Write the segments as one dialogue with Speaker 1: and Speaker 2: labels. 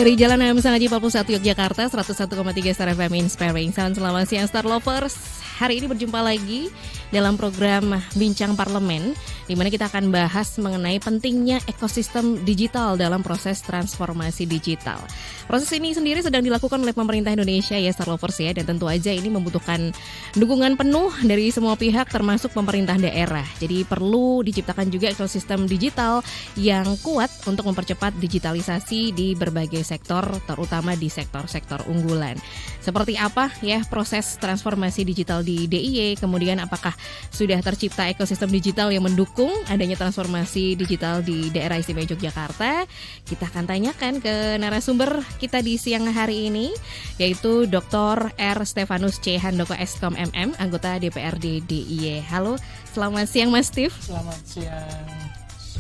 Speaker 1: Dari Jalan AM Sangaji 41 Yogyakarta, 101,3 Star FM Inspiring. Selamat siang Star Lovers. Hari ini berjumpa lagi dalam program Bincang Parlemen, di mana kita akan bahas mengenai pentingnya ekosistem digital dalam proses transformasi digital. Proses ini sendiri sedang dilakukan oleh pemerintah Indonesia ya Star Lovers ya, dan tentu aja ini membutuhkan dukungan penuh dari semua pihak termasuk pemerintah daerah. Jadi perlu diciptakan juga ekosistem digital yang kuat untuk mempercepat digitalisasi di berbagai sektor, terutama di sektor-sektor unggulan. Seperti apa ya proses transformasi digital di DIY, kemudian apakah sudah tercipta ekosistem digital yang mendukung adanya transformasi digital di daerah istimewa Yogyakarta? Kita akan tanyakan ke narasumber kita di siang hari ini, yaitu Dr. R. Stefanus C. Handoko Eskom MM, anggota DPRD DIY. Halo, selamat siang Mas Steve.
Speaker 2: Selamat siang.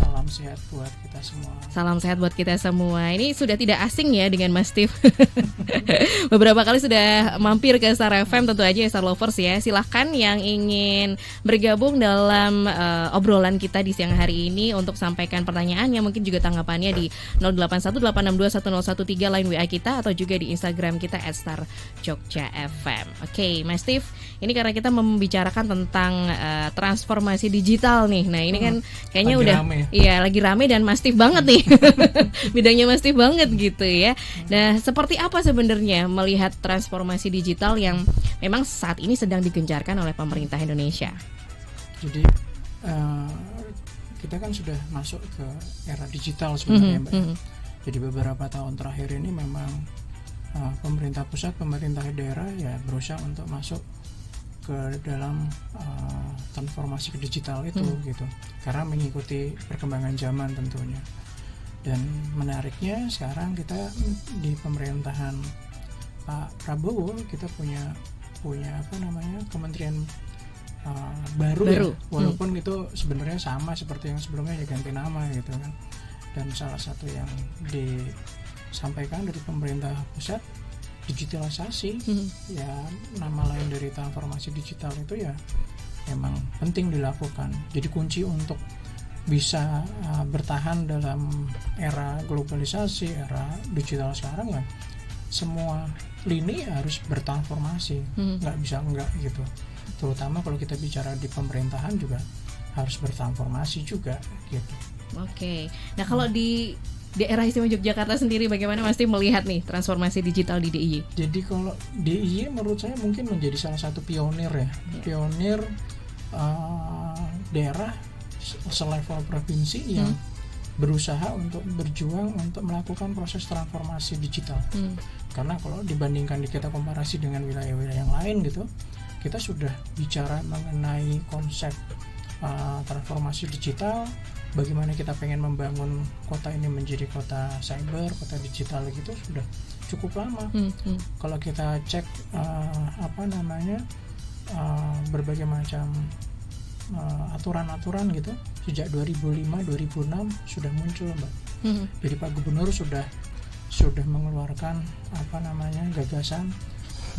Speaker 2: Salam sehat buat kita semua.
Speaker 1: Salam sehat buat kita semua. Ini sudah tidak asing ya dengan Mas Steve. Beberapa kali sudah mampir ke Star FM, tentu aja ya Star Lovers ya. Silahkan yang ingin bergabung dalam obrolan kita di siang hari ini untuk sampaikan pertanyaannya, mungkin juga tanggapannya di 0818621013 line WA kita, atau juga di Instagram kita @starjogjafm. Oke, Mas Steve, ini karena kita membicarakan tentang transformasi digital nih. Nah, ini kan kayaknya
Speaker 2: lagi
Speaker 1: udah
Speaker 2: rame.
Speaker 1: Iya, lagi rame dan masif banget nih. Bidangnya masif banget gitu ya. Nah, seperti apa sebenarnya melihat transformasi digital yang memang saat ini sedang digencarkan oleh pemerintah Indonesia?
Speaker 2: Jadi kita kan sudah masuk ke era digital sebenarnya, Mbak. Jadi beberapa tahun terakhir ini memang pemerintah pusat, pemerintah daerah ya berusaha untuk masuk ke dalam transformasi ke digital itu gitu, karena mengikuti perkembangan zaman tentunya. Dan menariknya sekarang kita di pemerintahan Pak Prabowo kita punya kementerian baru. Ya, walaupun itu sebenarnya sama seperti yang sebelumnya ya ganti nama gitu kan. Dan salah satu yang disampaikan dari pemerintah pusat, digitalisasi, ya nama lain dari transformasi digital itu ya memang penting dilakukan. Jadi kunci untuk bisa bertahan dalam era globalisasi, era digital sekarang ya semua lini harus bertransformasi, nggak bisa enggak gitu. Terutama kalau kita bicara di pemerintahan juga harus bertransformasi juga gitu.
Speaker 1: Oke, nah kalau di daerah istimewa Yogyakarta sendiri bagaimana Mas Tim melihat nih transformasi digital di DIY?
Speaker 2: Jadi kalau DIY menurut saya mungkin menjadi salah satu pionir ya, pionir daerah selevel provinsi yang berusaha untuk berjuang untuk melakukan proses transformasi digital. Karena kalau dibandingkan kita komparasi dengan wilayah-wilayah yang lain gitu, kita sudah bicara mengenai konsep transformasi digital. Bagaimana kita pengen membangun kota ini menjadi kota cyber, kota digital gitu sudah cukup lama. Kalau kita cek berbagai macam aturan-aturan gitu sejak 2005-2006 sudah muncul, Mbak. Jadi Pak Gubernur sudah mengeluarkan gagasan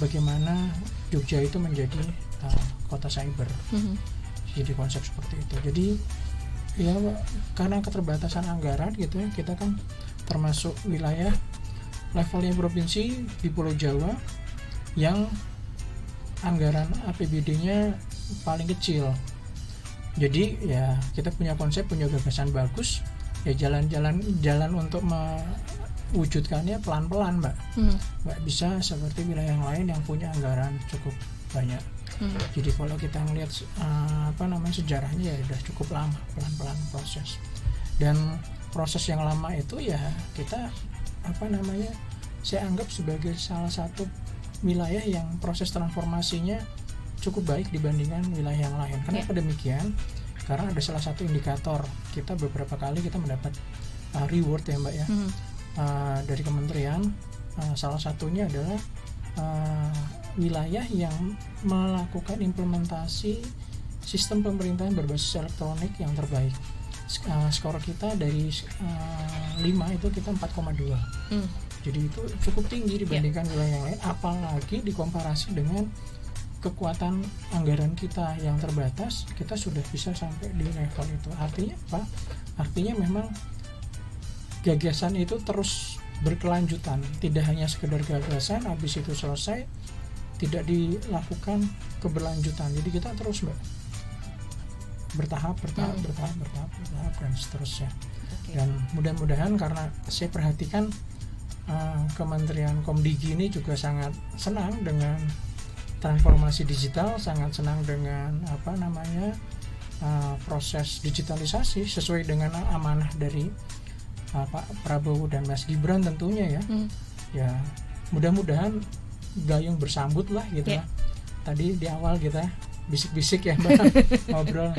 Speaker 2: bagaimana Jogja itu menjadi kota cyber. Jadi konsep seperti itu. Jadi ya karena keterbatasan anggaran gitu ya, kita kan termasuk wilayah levelnya provinsi di Pulau Jawa yang anggaran APBD-nya paling kecil. Jadi ya kita punya konsep, punya gagasan bagus, ya jalan untuk mewujudkannya pelan-pelan, Mbak. Nggak bisa seperti wilayah yang lain yang punya anggaran cukup banyak. Jadi kalau kita ngelihat sejarahnya ya udah cukup lama, pelan-pelan proses. Dan proses yang lama itu ya kita saya anggap sebagai salah satu wilayah yang proses transformasinya cukup baik dibandingkan wilayah yang lain. Kenapa demikian? Karena ada salah satu indikator, kita beberapa kali kita mendapat reward ya, Mbak ya, dari kementerian. Salah satunya adalah wilayah yang melakukan implementasi sistem pemerintahan berbasis elektronik yang terbaik. Skor kita dari 5 itu kita 4,2. Jadi itu cukup tinggi dibandingkan wilayah yang lain, apalagi dikomparasi dengan kekuatan anggaran kita yang terbatas, kita sudah bisa sampai di level itu. Artinya apa? Artinya memang gagasan itu terus berkelanjutan, tidak hanya sekedar gagasan habis itu selesai, tidak dilakukan keberlanjutan. Jadi kita terus Mbak bertahap dan seterusnya. Dan mudah-mudahan, karena saya perhatikan Kementerian Komdigi ini juga sangat senang dengan transformasi digital, sangat senang dengan proses digitalisasi sesuai dengan amanah dari Pak Prabowo dan Mas Gibran tentunya ya. Ya mudah-mudahan gayung bersambut lah gitu lah. Tadi di awal kita bisik-bisik ya Mbak ngobrol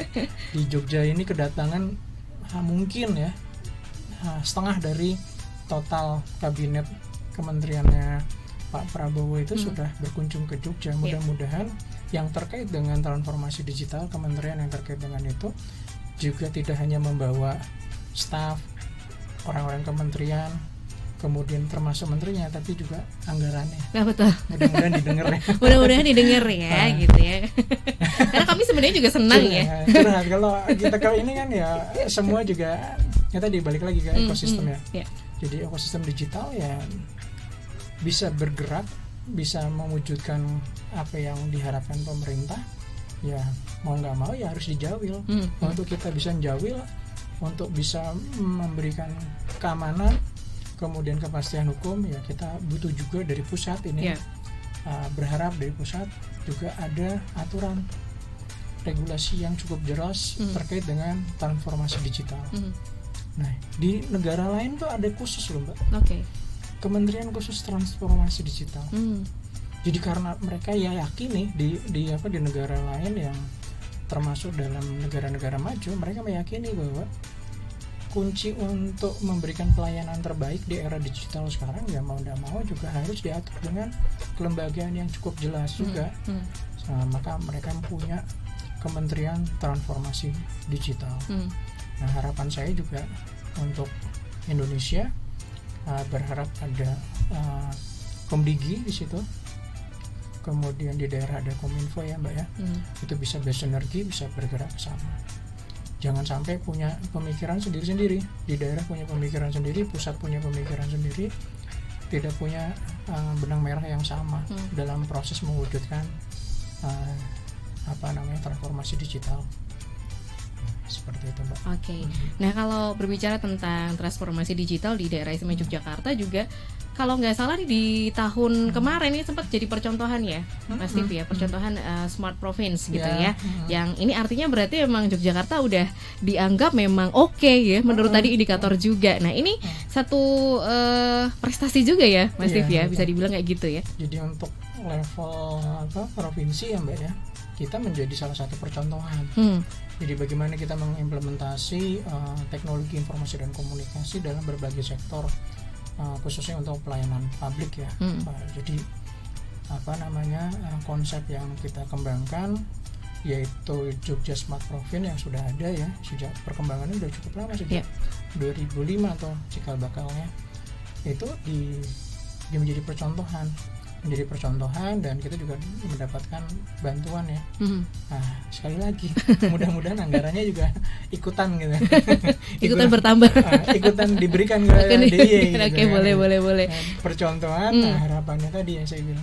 Speaker 2: di Jogja ini kedatangan mungkin ya setengah dari total kabinet kementeriannya Pak Prabowo itu sudah berkunjung ke Jogja. Mudah-mudahan yang terkait dengan transformasi digital, kementerian yang terkait dengan itu juga tidak hanya membawa staf, orang-orang kementerian, kemudian termasuk menterinya, tapi juga anggarannya.
Speaker 1: Nah, betul.
Speaker 2: Mudah-mudahan didengar ya.
Speaker 1: Mudah-mudahan didengar ya, gitu ya. Karena kami sebenarnya juga senang ya.
Speaker 2: Curhat. Kalau kita ini kan ya semua juga kita dibalik lagi ke ekosistem ya. Jadi ekosistem digital ya bisa bergerak, bisa mewujudkan apa yang diharapkan pemerintah. Ya mau nggak mau ya harus dijawil. Untuk kita bisa menjawil, untuk bisa memberikan keamanan, kemudian kepastian hukum, ya kita butuh juga dari pusat ini. Berharap dari pusat juga ada aturan regulasi yang cukup jelas terkait dengan transformasi digital. Nah, di negara lain tuh ada khusus loh Mbak. Kementerian khusus transformasi digital. Jadi karena mereka ya yakin nih di negara lain yang termasuk dalam negara-negara maju, mereka meyakini bahwa kunci untuk memberikan pelayanan terbaik di era digital sekarang ya mau tidak mau juga harus diatur dengan kelembagaan yang cukup jelas juga. Maka mereka punya Kementerian Transformasi Digital. Nah, harapan saya juga untuk Indonesia berharap ada Komdigi di situ. Kemudian di daerah ada Kominfo ya Mbak ya. Itu bisa bersinergi, bisa bergerak ke sana. Jangan sampai punya pemikiran sendiri-sendiri. Di daerah punya pemikiran sendiri, pusat punya pemikiran sendiri, tidak punya benang merah yang sama dalam proses mewujudkan transformasi digital. Seperti itu Mbak.
Speaker 1: Nah kalau berbicara tentang transformasi digital di daerah istimewa Yogyakarta juga, kalau nggak salah nih di tahun kemarin ini sempat jadi percontohan ya Mas Steve ya, percontohan Smart Province gitu ya. Yang ini artinya berarti memang Yogyakarta udah dianggap memang oke ya menurut tadi indikator juga. Nah ini satu prestasi juga ya Mas Steve ya, bisa dibilang kayak gitu ya.
Speaker 2: Jadi untuk level provinsi ya Mbak ya, kita menjadi salah satu percontohan. Jadi bagaimana kita mengimplementasi teknologi informasi dan komunikasi dalam berbagai sektor, khususnya untuk pelayanan publik ya. Jadi konsep yang kita kembangkan yaitu Jogja Smart Province yang sudah ada ya, sejak perkembangannya sudah cukup lama, sejak 2005 atau cikal bakalnya itu dia menjadi percontohan dan kita juga mendapatkan bantuan ya. Nah sekali lagi mudah-mudahan anggarannya juga ikutan gitu.
Speaker 1: ikutan bertambah.
Speaker 2: Ikutan diberikan ke DIY.
Speaker 1: Oke, boleh.
Speaker 2: Percontohan. Harapannya tadi yang saya bilang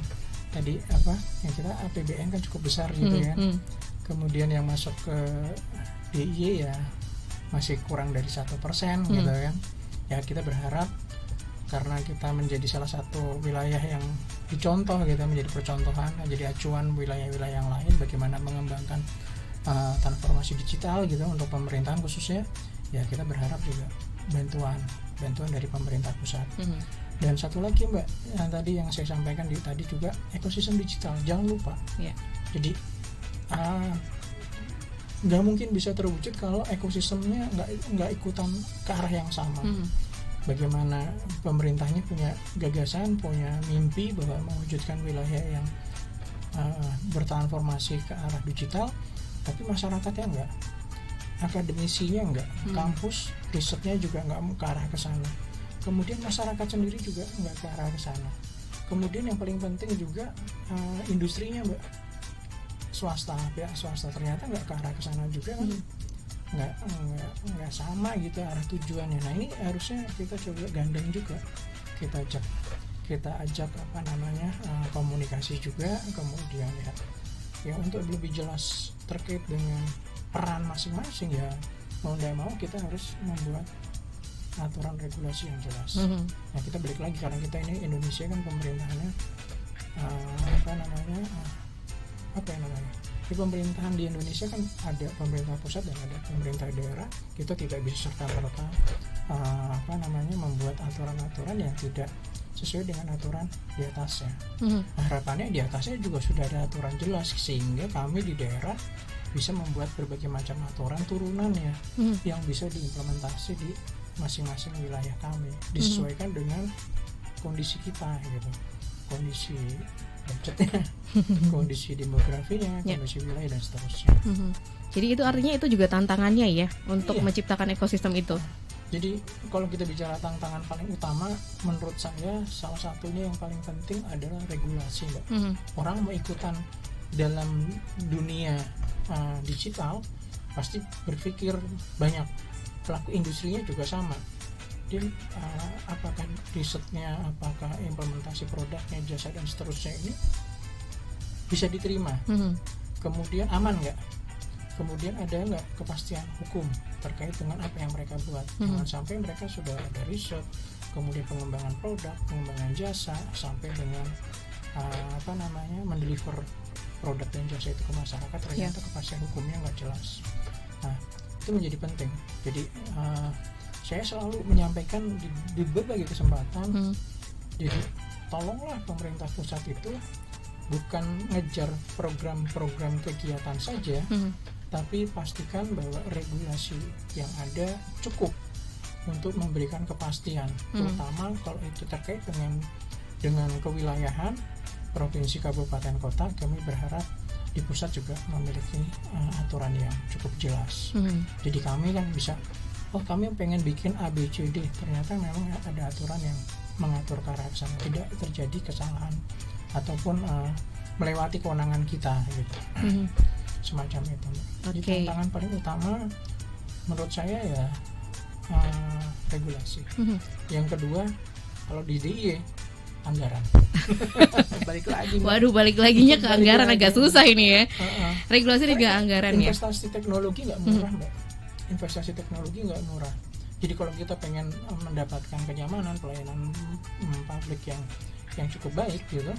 Speaker 2: tadi yang kita APBN kan cukup besar gitu kan. Kemudian yang masuk ke DIY ya masih kurang dari 1% gitu kan. Ya kita berharap karena kita menjadi salah satu wilayah yang dicontoh gitu, menjadi percontohan, menjadi acuan wilayah-wilayah yang lain bagaimana mengembangkan transformasi digital gitu untuk pemerintahan khususnya, ya kita berharap juga bantuan dari pemerintah pusat. Dan satu lagi Mbak, yang tadi yang saya sampaikan tadi juga ekosistem digital, jangan lupa. Jadi nggak mungkin bisa terwujud kalau ekosistemnya nggak ikutan ke arah yang sama. Bagaimana pemerintahnya punya gagasan, punya mimpi bahwa mewujudkan wilayah yang bertransformasi ke arah digital, tapi masyarakatnya enggak, akademisinya enggak, kampus risetnya juga enggak ke arah ke sana, kemudian masyarakat sendiri juga enggak ke arah ke sana, kemudian yang paling penting juga industrinya Mbak, pihak swasta ternyata enggak ke arah ke sana juga kan. Nggak sama gitu arah tujuannya. Nah ini harusnya kita coba gandeng juga kita ajak komunikasi juga, kemudian ya untuk lebih jelas terkait dengan peran masing-masing, ya mau tidak mau kita harus membuat aturan regulasi yang jelas. Nah, kita balik lagi karena kita ini Indonesia kan pemerintahannya di pemerintahan di Indonesia kan ada pemerintah pusat dan ada pemerintah daerah. Kita tidak bisa serta-merta membuat aturan-aturan yang tidak sesuai dengan aturan di atasnya. Harapannya di atasnya juga sudah ada aturan jelas sehingga kami di daerah bisa membuat berbagai macam aturan turunannya yang bisa diimplementasi di masing-masing wilayah kami, disesuaikan dengan kondisi kita gitu, kondisi budgetnya, kondisi demografinya, kondisi wilayah dan seterusnya.
Speaker 1: Jadi itu artinya itu juga tantangannya ya untuk menciptakan ekosistem itu.
Speaker 2: Jadi kalau kita bicara tantangan paling utama, menurut saya salah satunya yang paling penting adalah regulasi, Mbak. Orang mau ikutan dalam dunia digital pasti berpikir banyak. Pelaku industrinya juga sama. Dia apakah risetnya, apakah implementasi produknya, jasa dan seterusnya ini bisa diterima, kemudian aman nggak, kemudian ada nggak kepastian hukum terkait dengan apa yang mereka buat. Jangan sampai mereka sudah ada riset, kemudian pengembangan produk, pengembangan jasa, sampai dengan mendeliver produk dan jasa itu ke masyarakat, ternyata kepastian hukumnya nggak jelas. Nah, itu menjadi penting. Jadi saya selalu menyampaikan di berbagai kesempatan, jadi tolonglah pemerintah pusat itu bukan ngejar program-program kegiatan saja, tapi pastikan bahwa regulasi yang ada cukup untuk memberikan kepastian, terutama kalau itu terkait dengan kewilayahan provinsi, kabupaten, kota. Kami berharap di pusat juga memiliki aturan yang cukup jelas. Jadi kami kan bisa, kami pengen bikin A, B, C, D, ternyata memang ada aturan yang mengatur ke arah sana, tidak terjadi kesalahan ataupun melewati kewenangan kita gitu. Semacam itu. Jadi tantangan paling utama menurut saya ya regulasi. Yang kedua, kalau di DIY anggaran. Balik
Speaker 1: laginya ke anggaran agak susah ini ya. Regulasi juga anggaran ya.
Speaker 2: Investasi teknologi nggak murah, Mbak. Investasi teknologi nggak murah. Jadi kalau kita pengen mendapatkan kenyamanan, pelayanan publik yang cukup baik gitu,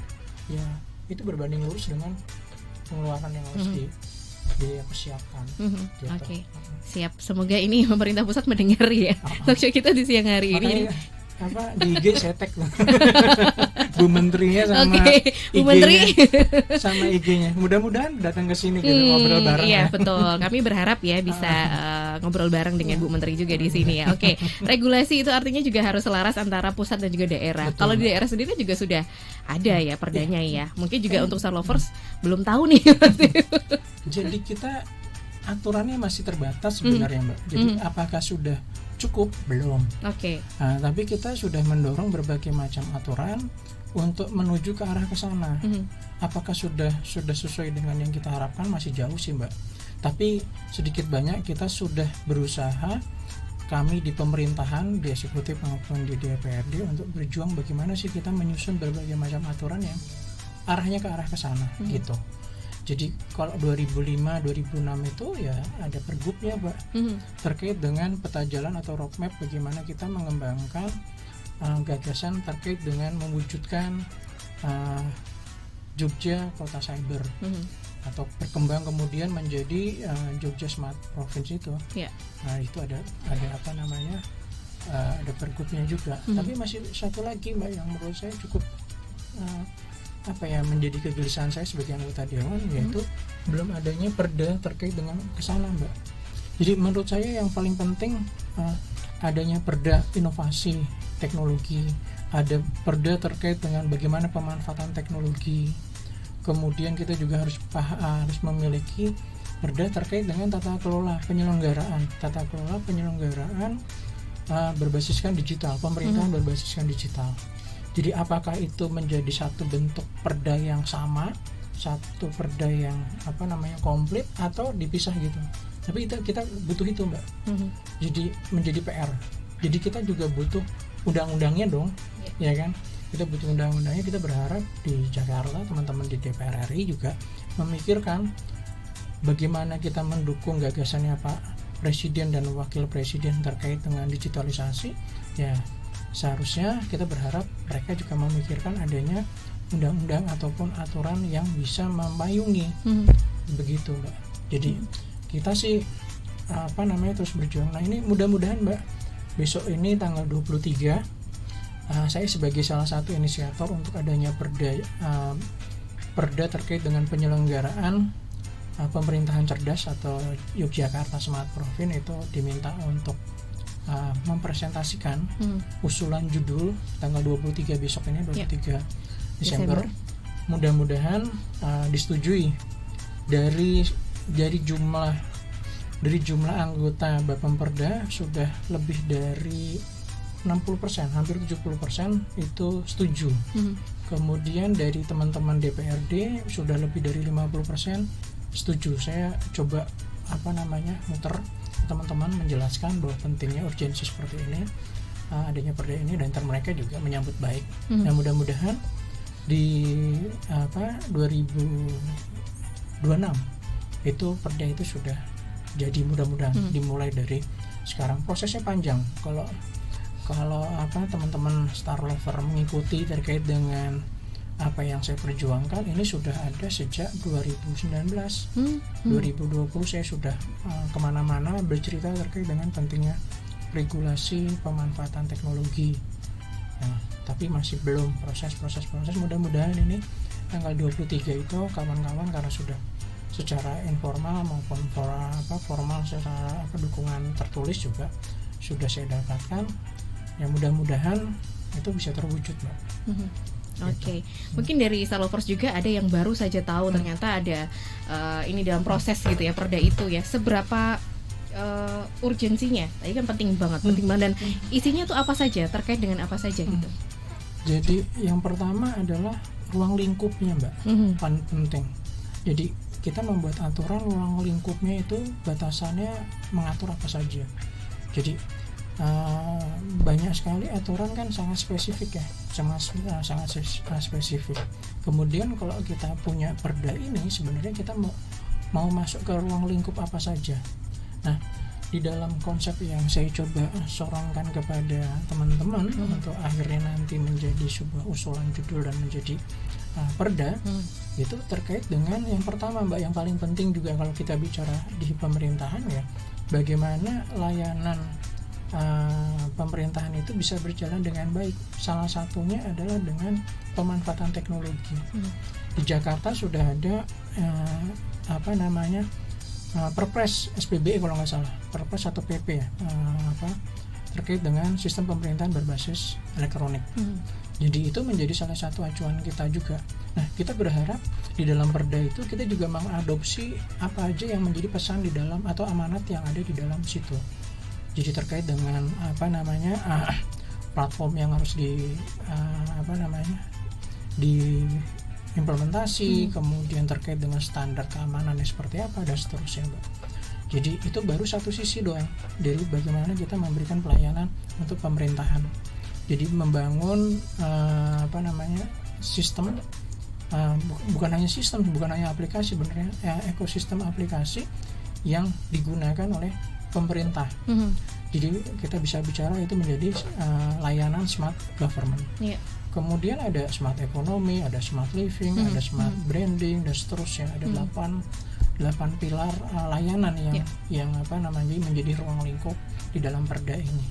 Speaker 2: ya itu berbanding lurus dengan pengeluaran yang harus dipersiapkan. Gitu.
Speaker 1: Oke. Siap. Semoga ini pemerintah pusat mendengar ya. Talkshow kita di siang hari ini.
Speaker 2: Di IG saya tag Bu Menterinya sama
Speaker 1: Bu Menteri
Speaker 2: sama IG-nya. Mudah-mudahan datang ke sini gitu ngobrol bareng.
Speaker 1: Iya, betul. Kami berharap ya bisa ngobrol bareng dengan Bu Menteri juga di sini ya. Oke. Regulasi itu artinya juga harus selaras antara pusat dan juga daerah. Kalau di daerah sendiri juga sudah ada ya perdanya ya. Mungkin juga untuk Star Lovers belum tahu nih.
Speaker 2: Jadi kita aturannya masih terbatas sebenarnya, Mbak. Jadi apakah sudah cukup? Belum. Nah, tapi kita sudah mendorong berbagai macam aturan untuk menuju ke arah ke sana. Apakah sudah sesuai dengan yang kita harapkan? Masih jauh sih, Mbak. Tapi sedikit banyak kita sudah berusaha, kami di pemerintahan, di eksekutif maupun di DPRD, untuk berjuang bagaimana sih kita menyusun berbagai macam aturan yang arahnya ke arah ke sana gitu. Jadi kalau 2005-2006 itu ya ada pergubnya, Mbak, terkait dengan peta jalan atau roadmap bagaimana kita mengembangkan gagasan terkait dengan mewujudkan Jogja Kota Cyber atau berkembang kemudian menjadi Jogja Smart Province itu. Nah itu ada ada pergubnya juga. Tapi masih satu lagi, Mbak, yang menurut saya cukup menjadi kegelisahan saya sebagai anggota dewan, yaitu belum adanya perda terkait dengan kesana, Mbak. Jadi menurut saya yang paling penting adanya perda inovasi teknologi, ada perda terkait dengan bagaimana pemanfaatan teknologi. Kemudian kita juga harus memiliki perda terkait dengan tata kelola penyelenggaraan berbasiskan digital, pemerintahan berbasiskan digital. Jadi apakah itu menjadi satu bentuk perda yang sama, satu perda yang komplit, atau dipisah gitu. Tapi kita butuh itu, Mbak. Jadi menjadi PR. Jadi kita juga butuh undang-undangnya dong, ya kan? Kita butuh undang-undangnya. Kita berharap di Jakarta teman-teman di DPR RI juga memikirkan bagaimana kita mendukung gagasannya Pak Presiden dan Wakil Presiden terkait dengan digitalisasi. Ya, seharusnya kita berharap mereka juga memikirkan adanya undang-undang ataupun aturan yang bisa memayungi begitu, Mbak. Jadi kita sih terus berjuang. Nah, ini mudah-mudahan, Mbak, besok ini tanggal 23 saya sebagai salah satu inisiator untuk adanya perda terkait dengan penyelenggaraan pemerintahan cerdas atau Yogyakarta Smart Province itu diminta untuk mempresentasikan usulan judul tanggal 23 besok ini, 23 Desember. Mudah-mudahan disetujui dari jumlah anggota Bapemperda sudah lebih dari 60%, hampir 70% itu setuju. Kemudian dari teman-teman DPRD sudah lebih dari 50% setuju. Saya coba muter teman-teman menjelaskan bahwa pentingnya urgensi seperti ini, adanya perda ini, dan mereka juga menyambut baik. Nah, mudah-mudahan di 2026 itu perda itu sudah jadi, mudah-mudahan dimulai dari sekarang. Prosesnya panjang. Kalau teman-teman Star Lover mengikuti terkait dengan apa yang saya perjuangkan, ini sudah ada sejak 2019. 2020 saya sudah kemana-mana bercerita terkait dengan pentingnya regulasi pemanfaatan teknologi. Nah, tapi masih belum proses. Mudah-mudahan ini tanggal 23 itu kawan-kawan, karena sudah secara informal maupun formal secara dukungan tertulis juga sudah saya dapatkan. Ya, mudah-mudahan itu bisa terwujud, Mbak.
Speaker 1: Oke. Mungkin dari Star Lovers juga ada yang baru saja tahu ternyata ada ini dalam proses gitu ya, perda itu ya. Seberapa urgensinya? Tadi kan penting banget dan isinya tuh apa saja, terkait dengan apa saja gitu.
Speaker 2: Jadi yang pertama adalah ruang lingkupnya, Mbak. Penting. Jadi kita membuat aturan ruang lingkupnya itu batasannya mengatur apa saja. Jadi banyak sekali aturan kan sangat spesifik ya, sangat spesifik. Kemudian kalau kita punya perda ini, sebenarnya kita mau masuk ke ruang lingkup apa saja. Nah, di dalam konsep yang saya coba sorongkan kepada teman-teman untuk akhirnya nanti menjadi sebuah usulan judul dan menjadi perda, itu terkait dengan yang pertama, Mbak, yang paling penting juga kalau kita bicara di pemerintahan ya, bagaimana layanan pemerintahan itu bisa berjalan dengan baik. Salah satunya adalah dengan pemanfaatan teknologi. Di Jakarta sudah ada Perpres SPBE kalau nggak salah, Perpres atau PP ya, terkait dengan sistem pemerintahan berbasis elektronik. Jadi itu menjadi salah satu acuan kita juga. Nah, kita berharap di dalam perda itu kita juga mengadopsi apa aja yang menjadi pesan di dalam atau amanat yang ada di dalam situ. Jadi terkait dengan platform yang harus diimplementasi, kemudian terkait dengan standar keamanannya seperti apa dan seterusnya, Mbak. Jadi itu baru satu sisi doang dari bagaimana kita memberikan pelayanan untuk pemerintahan. Jadi membangun sistem, bukan hanya aplikasi, sebenarnya ekosistem aplikasi yang digunakan oleh pemerintah. Jadi kita bisa bicara itu menjadi layanan smart government. Kemudian ada smart ekonomi, ada smart living, ada smart branding dan seterusnya. Ada 8 pilar layanan yang menjadi ruang lingkup di dalam perda ini.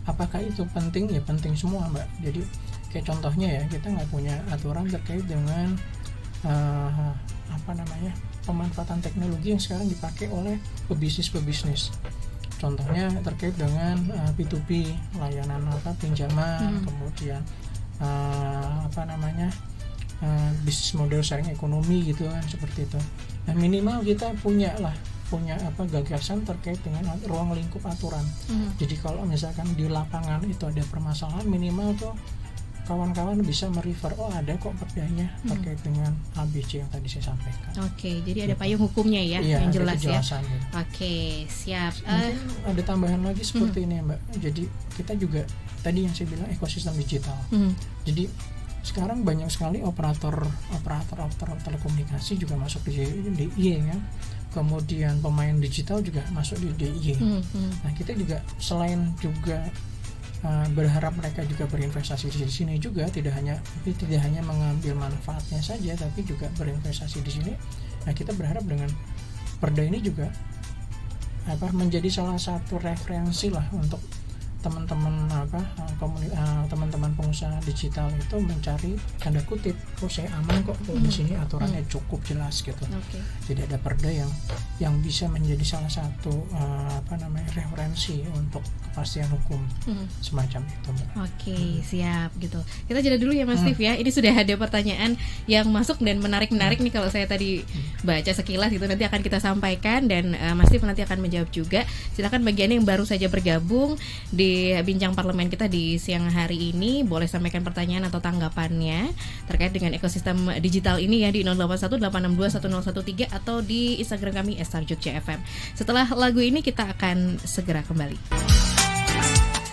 Speaker 2: Apakah itu penting? Ya penting semua, Mbak. Jadi kayak contohnya ya, kita nggak punya aturan terkait dengan pemanfaatan teknologi yang sekarang dipakai oleh pebisnis. Contohnya terkait dengan P2P, layanan pinjaman, kemudian bisnis model sharing ekonomi gitu kan, seperti itu. Nah, minimal kita punya gagasan terkait dengan ruang lingkup aturan. Jadi kalau misalkan di lapangan itu ada permasalahan, minimal tuh kawan-kawan bisa merefer, oh ada kok perdanya terkait dengan ABC yang tadi saya sampaikan.
Speaker 1: Oke, jadi ada payung hukumnya ya, yang jelas ya.
Speaker 2: Gitu.
Speaker 1: Oke, siap.
Speaker 2: Mungkin ada tambahan lagi seperti ini Mbak. Jadi kita juga tadi yang saya bilang ekosistem digital. Jadi sekarang banyak sekali operator telekomunikasi juga masuk di DIY kan. Kemudian pemain digital juga masuk di DIY. Nah kita juga selain juga berharap mereka juga berinvestasi di sini juga, tidak hanya mengambil manfaatnya saja, tapi juga berinvestasi di sini. Nah kita berharap dengan perda ini juga menjadi salah satu referensi lah untuk teman-teman teman-teman pengusaha digital itu mencari tanda kutip, oh saya aman kok di sini aturannya cukup jelas gitu. Jadi ada perda yang bisa menjadi salah satu referensi untuk kepastian hukum semacam itu.
Speaker 1: Siap gitu. Kita jeda dulu ya Mas Steve ya. Ini sudah ada pertanyaan yang masuk dan menarik nih kalau saya tadi baca sekilas gitu, nanti akan kita sampaikan dan Mas Steve nanti akan menjawab juga. Silakan bagi Anda yang baru saja bergabung di bincang parlemen kita di siang hari ini, boleh sampaikan pertanyaan atau tanggapannya terkait dengan ekosistem digital ini ya di 0818621013 atau di Instagram kami @starjogja_fm. Setelah lagu ini kita akan segera kembali.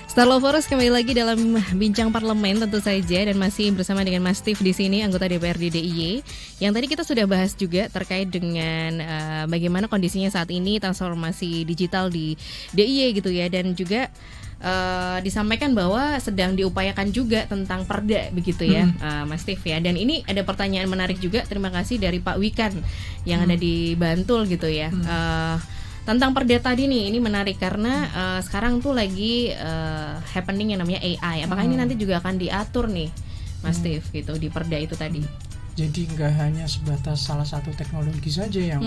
Speaker 1: Star Lovers, kembali lagi dalam bincang parlemen tentu saja, dan masih bersama dengan Mas Steve di sini, anggota DPRD DIY. Yang tadi kita sudah bahas juga terkait dengan bagaimana kondisinya saat ini transformasi digital di DIY gitu ya, dan juga disampaikan bahwa sedang diupayakan juga tentang perda begitu ya, Mas Steve ya. Dan ini ada pertanyaan menarik juga, terima kasih dari Pak Wikan yang ada di Bantul gitu ya. Tentang perda tadi nih, ini menarik karena sekarang tuh lagi happening yang namanya AI. Apakah ini nanti juga akan diatur nih, Mas Steve gitu di perda itu tadi?
Speaker 2: Jadi nggak hanya sebatas salah satu teknologi saja yang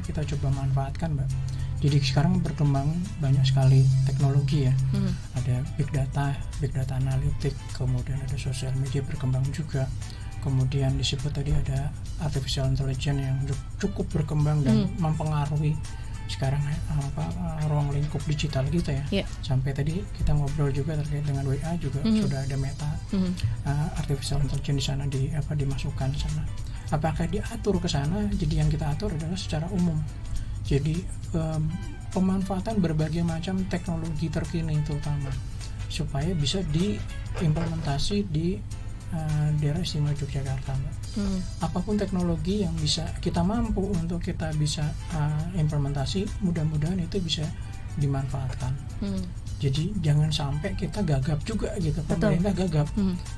Speaker 2: kita coba manfaatkan, Mbak. Jadi sekarang berkembang banyak sekali teknologi ya. Ada big data analitik, kemudian ada sosial media berkembang juga. Kemudian disebut tadi ada artificial intelligence yang cukup berkembang dan mempengaruhi sekarang ruang lingkup digital gitu ya. Sampai tadi kita ngobrol juga terkait dengan WA juga sudah ada Meta artificial intelligence di sana dimasukkan ke sana. Apakah diatur ke sana? Jadi yang kita atur adalah secara umum. Jadi pemanfaatan berbagai macam teknologi terkini terutama supaya bisa diimplementasi di daerah istimewa Yogyakarta, Mbak. Apapun teknologi yang bisa kita mampu untuk kita bisa implementasi, mudah-mudahan itu bisa dimanfaatkan. Jadi jangan sampai kita gagap juga gitu. Pemerintah gagap.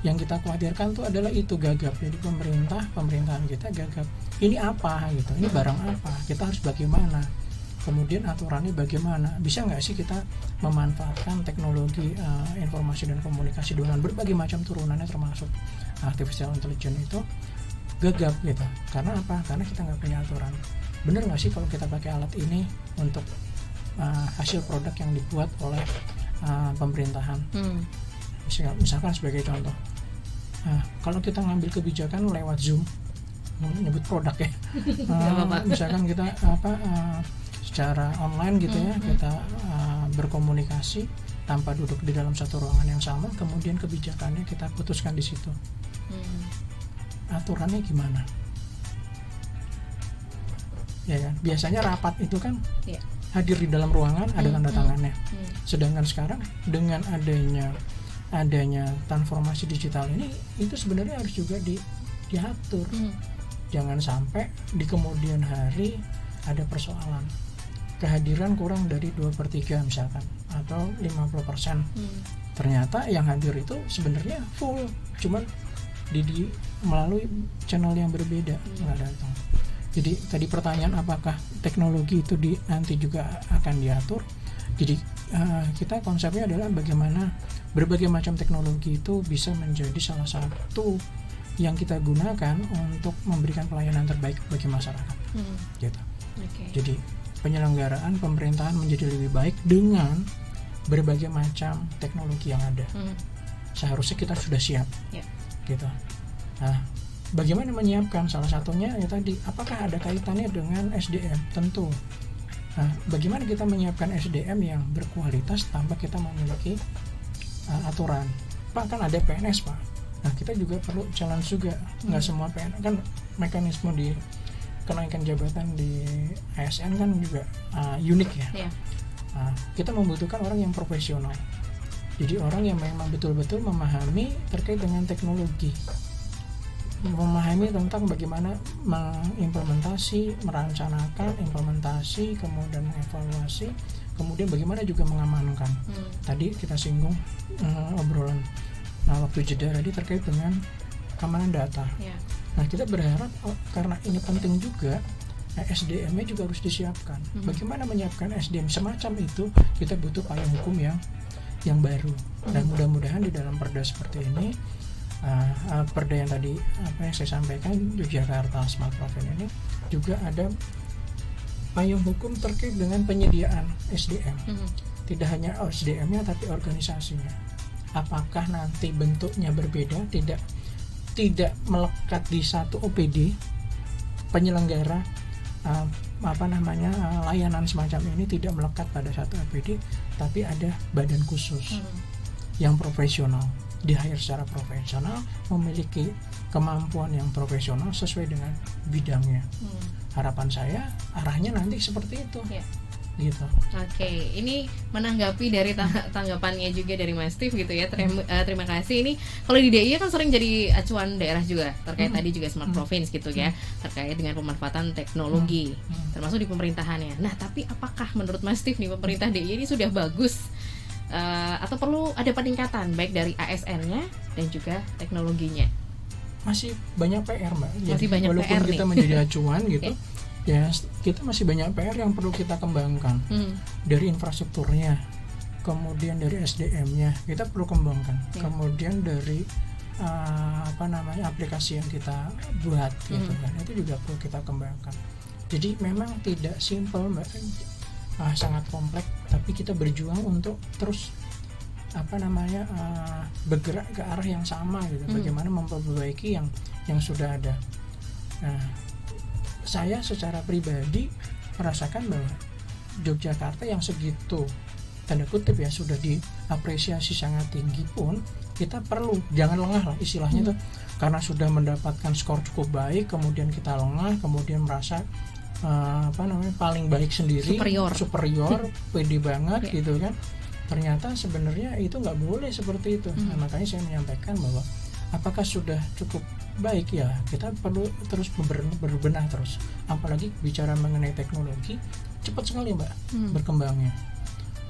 Speaker 2: Yang kita khawatirkan tuh adalah itu gagap. Jadi pemerintahan kita gagap. Ini apa gitu? Ini barang apa? Kita harus bagaimana? Kemudian aturannya bagaimana? Bisa nggak sih kita memanfaatkan teknologi informasi dan komunikasi dengan berbagai macam turunannya termasuk artificial intelligence itu gagap gitu. Karena apa? Karena kita nggak punya aturan. Bener nggak sih kalau kita pakai alat ini untuk hasil produk yang dibuat oleh pemerintahan? Misalkan sebagai contoh, kalau kita ngambil kebijakan lewat Zoom, nyebut produk ya, misalkan kita secara online gitu ya, kita berkomunikasi tanpa duduk di dalam satu ruangan yang sama, kemudian kebijakannya kita putuskan di situ. Aturannya gimana? Ya kan, biasanya rapat itu kan hadir di dalam ruangan, ada tanda tangannya. Sedangkan sekarang dengan adanya transformasi digital ini, itu sebenarnya harus juga diatur. Jangan sampai di kemudian hari ada persoalan kehadiran kurang dari 2/3 misalkan atau 50%. Ternyata yang hadir itu sebenarnya full, cuman melalui channel yang berbeda nggak datang. Jadi tadi pertanyaan apakah teknologi itu nanti juga akan diatur. Jadi kita konsepnya adalah bagaimana berbagai macam teknologi itu bisa menjadi salah satu yang kita gunakan untuk memberikan pelayanan terbaik bagi masyarakat. Gitu. Jadi penyelenggaraan pemerintahan menjadi lebih baik dengan berbagai macam teknologi yang ada. Seharusnya kita sudah siap, gitu. Nah, bagaimana menyiapkan? Salah satunya ya tadi, apakah ada kaitannya dengan SDM? Tentu. Nah, bagaimana kita menyiapkan SDM yang berkualitas tanpa kita memiliki aturan? Pak kan ada PNS Pak. Nah kita juga perlu challenge juga, nggak semua PNS kan mekanisme di kenaikan jabatan di ASN kan juga unik ya. Kita membutuhkan orang yang profesional. Jadi orang yang memang betul-betul memahami terkait dengan teknologi, memahami tentang bagaimana mengimplementasi, merencanakan implementasi, kemudian mengevaluasi, kemudian bagaimana juga mengamankan. Tadi kita singgung obrolan waktu jeda tadi terkait dengan keamanan data. Nah kita berharap karena ini penting juga, SDM-nya juga harus disiapkan. Bagaimana menyiapkan SDM semacam itu, kita butuh payung hukum yang baru. Dan mudah-mudahan di dalam perda seperti ini, perda yang tadi yang saya sampaikan, Yogyakarta Smart Province ini juga ada payung hukum terkait dengan penyediaan SDM. Tidak hanya SDM-nya tapi organisasinya. Apakah nanti bentuknya berbeda, tidak melekat di satu OPD penyelenggara layanan semacam ini, tidak melekat pada satu OPD, tapi ada badan khusus yang profesional, di-hire secara profesional, memiliki kemampuan yang profesional sesuai dengan bidangnya. Harapan saya arahnya nanti seperti itu. Gitu.
Speaker 1: Oke, ini menanggapi dari tanggapannya juga dari Mas Steve gitu ya. Terima kasih. Ini kalau di DIY kan sering jadi acuan daerah juga terkait tadi juga Smart Province gitu ya, terkait dengan pemanfaatan teknologi termasuk di pemerintahannya. Nah, tapi apakah menurut Mas Steve nih pemerintah DIY ini sudah bagus atau perlu ada peningkatan baik dari ASN-nya dan juga teknologinya?
Speaker 2: Masih banyak PR Mbak.
Speaker 1: Masih banyak
Speaker 2: walaupun
Speaker 1: PR
Speaker 2: kita
Speaker 1: nih.
Speaker 2: menjadi acuan gitu. Ya, kita masih banyak PR yang perlu kita kembangkan. Dari infrastrukturnya, kemudian dari SDM-nya kita perlu kembangkan. Kemudian dari aplikasi yang kita buat gitu kan, itu juga perlu kita kembangkan. Jadi memang tidak simpel Mbak, sangat kompleks, tapi kita berjuang untuk terus bergerak ke arah yang sama gitu. Bagaimana memperbaiki yang sudah ada. Nah, saya secara pribadi merasakan bahwa Yogyakarta yang segitu tanda kutip ya sudah diapresiasi sangat tinggi pun, kita perlu jangan lengah lah istilahnya tuh, karena sudah mendapatkan skor cukup baik kemudian kita lengah, kemudian merasa paling baik sendiri, superior pede banget gitu kan. Ternyata sebenarnya itu nggak boleh seperti itu. Nah, makanya saya menyampaikan bahwa apakah sudah cukup baik ya, kita perlu terus berbenah terus. Apalagi bicara mengenai teknologi, cepat sekali Mbak berkembangnya.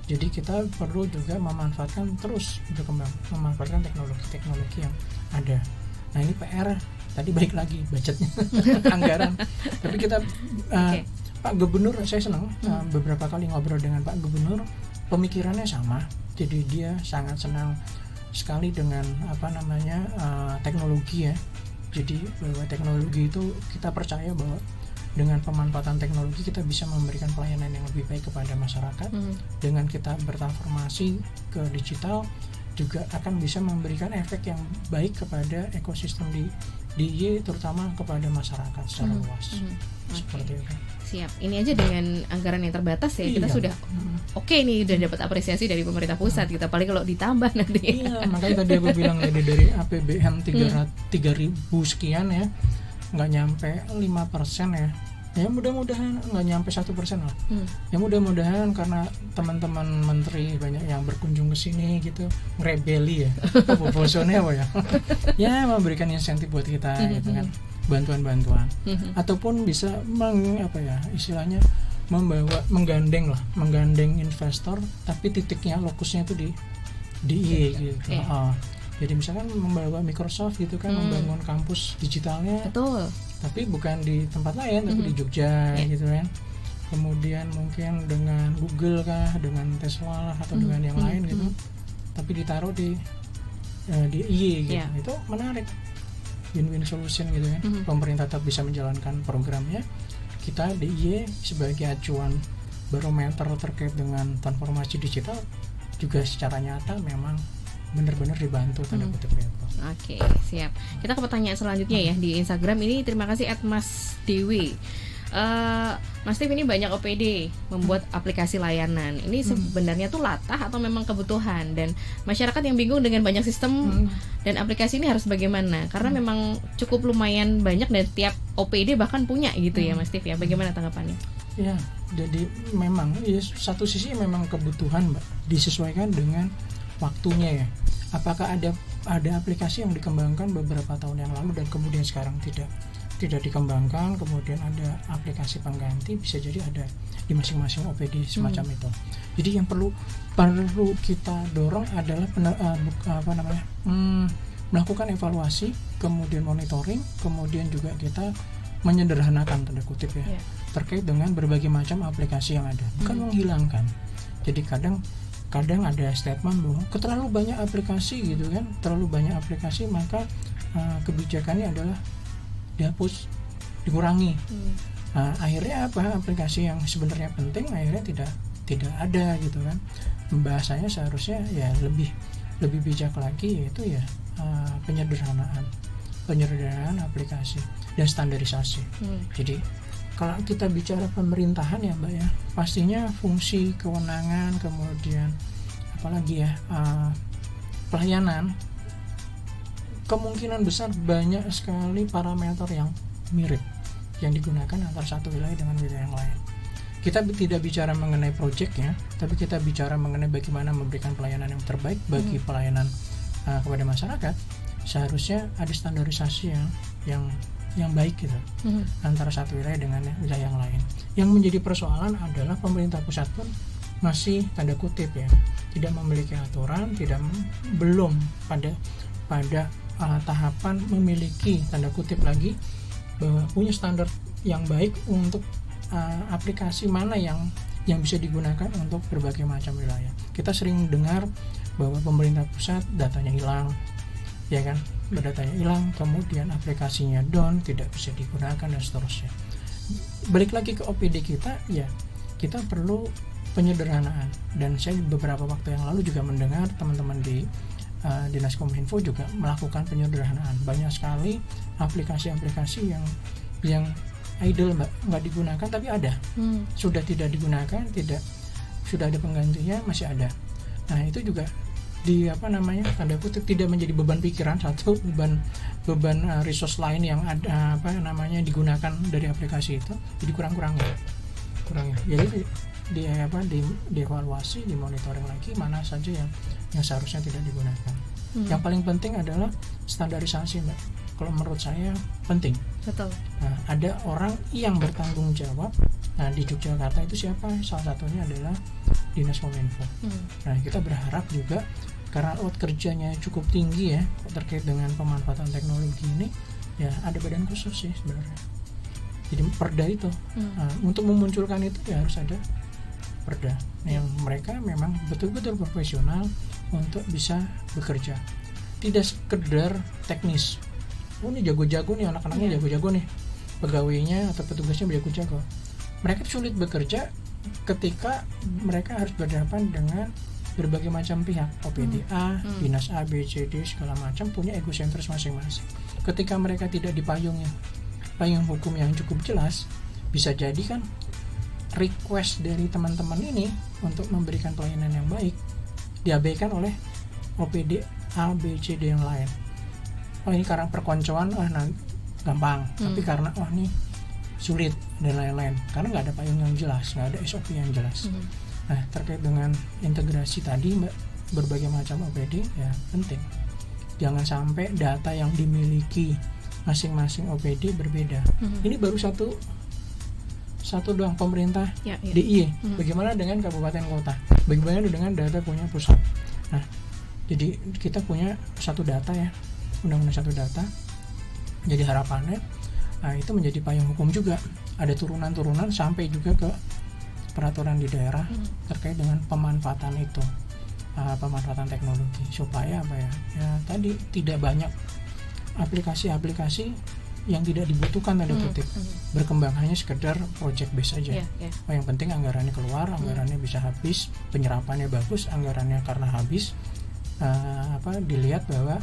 Speaker 2: Jadi kita perlu juga memanfaatkan memanfaatkan teknologi yang ada. Nah ini PR tadi balik lagi budgetnya, anggaran. Tapi kita Pak Gubernur, saya senang beberapa kali ngobrol dengan Pak Gubernur, pemikirannya sama. Jadi dia sangat senang sekali dengan teknologi ya. Jadi bahwa teknologi itu kita percaya bahwa dengan pemanfaatan teknologi kita bisa memberikan pelayanan yang lebih baik kepada masyarakat. Dengan kita bertransformasi ke digital juga akan bisa memberikan efek yang baik kepada ekosistem di DIY, terutama kepada masyarakat secara luas. Seperti itu.
Speaker 1: Siap. Ini aja dengan anggaran yang terbatas ya, kita sudah oke nih, udah dapat apresiasi dari pemerintah pusat. Kita paling kalau ditambah nanti.
Speaker 2: Iya, makanya tadi aku bilang dari APBN 3.000 sekian ya, nggak nyampe 5% ya. Ya mudah-mudahan nggak nyampe 1% lah. Ya mudah-mudahan karena teman-teman menteri banyak yang berkunjung ke sini gitu, ngerebeli ya. Bosannya apa ya? Ya memberikan insentif buat kita gitu kan. Bantuan-bantuan. Ataupun bisa istilahnya menggandeng investor, tapi titiknya lokusnya itu di gitu. Jadi misalkan membawa Microsoft gitu kan, membangun kampus digitalnya.
Speaker 1: Betul.
Speaker 2: Tapi bukan di tempat lain, tapi di Jogja gitu kan. Kemudian mungkin dengan Google kah, dengan Tesla lah, atau dengan yang lain gitu. Tapi ditaruh di IE gitu. Itu menarik. Win-win solution gitu kan. Pemerintah tetap bisa menjalankan programnya. Kita DIY sebagai acuan barometer terkait dengan transformasi digital juga secara nyata memang benar-benar dibantu tanda kutip itu.
Speaker 1: Oke, siap. Kita ke pertanyaan selanjutnya ya di Instagram ini. Terima kasih @masdewi. Mas Steve, ini banyak OPD membuat aplikasi layanan. Ini sebenarnya tuh latah atau memang kebutuhan? Dan masyarakat yang bingung dengan banyak sistem dan aplikasi ini harus bagaimana? Karena memang cukup lumayan banyak dan tiap OPD bahkan punya gitu ya Mas Steve ya. Bagaimana tanggapannya?
Speaker 2: Ya, jadi memang satu sisi memang kebutuhan Mbak, disesuaikan dengan waktunya ya. Apakah ada aplikasi yang dikembangkan beberapa tahun yang lalu dan kemudian sekarang tidak dikembangkan, kemudian ada aplikasi pengganti, bisa jadi ada di masing-masing OPD semacam itu. Jadi yang perlu kita dorong adalah melakukan evaluasi, kemudian monitoring, kemudian juga kita menyederhanakan tanda kutip ya, terkait dengan berbagai macam aplikasi yang ada, bukan menghilangkan. Jadi kadang ada statement bahwa terlalu banyak aplikasi gitu kan, terlalu banyak aplikasi, maka kebijakannya adalah dihapus, dikurangi. Akhirnya apa, aplikasi yang sebenarnya penting akhirnya tidak ada gitu kan. Bahasanya seharusnya ya lebih bijak lagi, yaitu ya penyederhanaan aplikasi dan standarisasi. Jadi kalau kita bicara pemerintahan ya Mbak ya, pastinya fungsi, kewenangan, kemudian apalagi ya pelayanan, kemungkinan besar banyak sekali parameter yang mirip yang digunakan antara satu wilayah dengan wilayah yang lain. Kita tidak bicara mengenai project ya, tapi kita bicara mengenai bagaimana memberikan pelayanan yang terbaik bagi pelayanan kepada masyarakat. Seharusnya ada standarisasi yang baik gitu antara satu wilayah dengan wilayah yang lain. Yang menjadi persoalan adalah pemerintah pusat pun masih tanda kutip ya tidak memiliki aturan, belum pada tahapan memiliki tanda kutip lagi bahwa punya standar yang baik untuk aplikasi mana yang bisa digunakan untuk berbagai macam wilayah. Kita sering dengar bahwa pemerintah pusat datanya hilang, ya kan, datanya hilang, kemudian aplikasinya down, tidak bisa digunakan dan seterusnya. Balik lagi ke OPD kita, ya kita perlu penyederhanaan. Dan saya beberapa waktu yang lalu juga mendengar teman-teman di Dinas Kominfo juga melakukan penyederhanaan. Banyak sekali aplikasi-aplikasi yang idle nggak digunakan, tapi ada sudah tidak digunakan, sudah ada penggantinya, masih ada. Nah itu juga tanda kutip tidak menjadi beban pikiran, satu beban resource lain yang ada digunakan dari aplikasi itu, jadi kurang-kurangnya. Jadi dievaluasi, dimonitoring lagi mana saja yang seharusnya tidak digunakan. Yang paling penting adalah standarisasi Mbak. Kalau menurut saya penting.
Speaker 1: Betul.
Speaker 2: Nah, ada orang yang bertanggung jawab. Nah di Yogyakarta itu siapa? Salah satunya adalah Dinas Kominfo. Nah kita berharap juga karena load kerjanya cukup tinggi ya terkait dengan pemanfaatan teknologi ini, ya ada badan khusus sih sebenarnya. Jadi perda itu untuk memunculkan itu ya harus ada perda yang mereka memang betul-betul profesional untuk bisa bekerja, tidak sekedar teknis. Oh ini jago-jago nih anak-anaknya, jago-jago nih pegawainya atau petugasnya jago-jago. Mereka sulit bekerja ketika mereka harus berhadapan dengan berbagai macam pihak, OPD A, Dinas A, B, C, D segala macam punya egosentris masing-masing. Ketika mereka tidak dipayungi payung hukum yang cukup jelas, bisa jadi kan request dari teman-teman ini untuk memberikan pelayanan yang baik diabaikan oleh OPD A, B, C, D yang lain. Oh ini karena perkoncoan, gampang. Tapi karena ini sulit dan lain-lain. Karena nggak ada payung yang jelas, nggak ada SOP yang jelas. Nah terkait dengan integrasi tadi Mbak, berbagai macam OPD ya penting. Jangan sampai data yang dimiliki masing-masing OPD berbeda. Ini baru satu doang pemerintah DIY. Bagaimana dengan kabupaten kota? Bagaimana dengan data punya pusat? Nah, jadi kita punya satu data ya, undang-undang satu data. Jadi harapannya, itu menjadi payung hukum juga. Ada turunan-turunan sampai juga ke peraturan di daerah terkait dengan pemanfaatan itu, pemanfaatan teknologi supaya tadi tidak banyak aplikasi-aplikasi yang tidak dibutuhkan tanda kutip berkembang hanya sekedar project base aja. Yang penting anggarannya keluar, anggarannya bisa habis, penyerapannya bagus, anggarannya karena habis dilihat bahwa